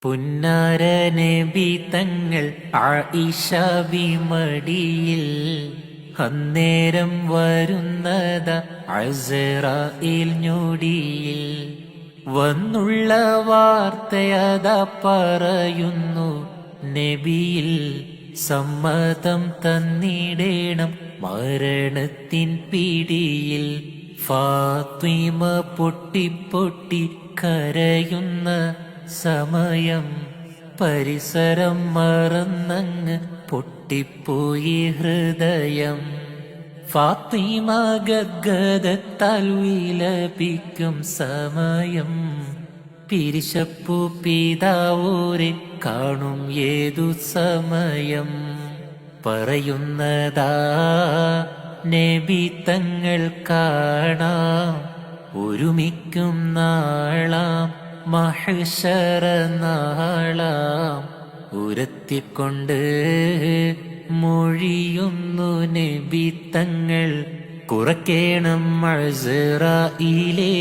പുന്നാര നബി തങ്ങൾ ആയിഷ ബിമടിയിൽ അന്നേരം വരുന്നത അസ്റായിൽ ഞൊടിയിൽ വന്നുള്ള വാർത്തയതാ പറയുന്നു നബിയിൽ സമ്മതം തന്നിടേണം മരണത്തിൻ പിടിയിൽ ഫാത്തിമ പൊട്ടി കരയുന്ന സമയം പരിസരം മറന്നങ്ങ് പൊട്ടിപ്പോയി ഹൃദയം. ഫാത്തിമ ഗദ്ഗദത്താൽ വിലപിക്കും സമയം പിരിശപ്പു പിതാവോരെ കാണും ഏതു സമയം. പറയുന്നതാ നബി തങ്ങൾ കാണാം ഒരുമിക്കും നാളാം മഹ്ശറ നാളാം. ഉരത്തിക്കൊണ്ട് മൊഴിയുന്നു നബി തങ്ങൾ കുറയ്ക്കേണം അസ്റായിലേ.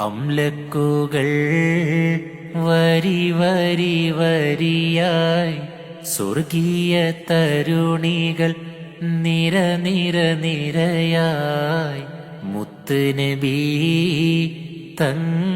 അംലക്കുകൾ വരി വരി വരിയായി സ്വർഗീയ തരുണികൾ നിര നിര നിരയായി മുത്ത് നബി തങ്ങൾ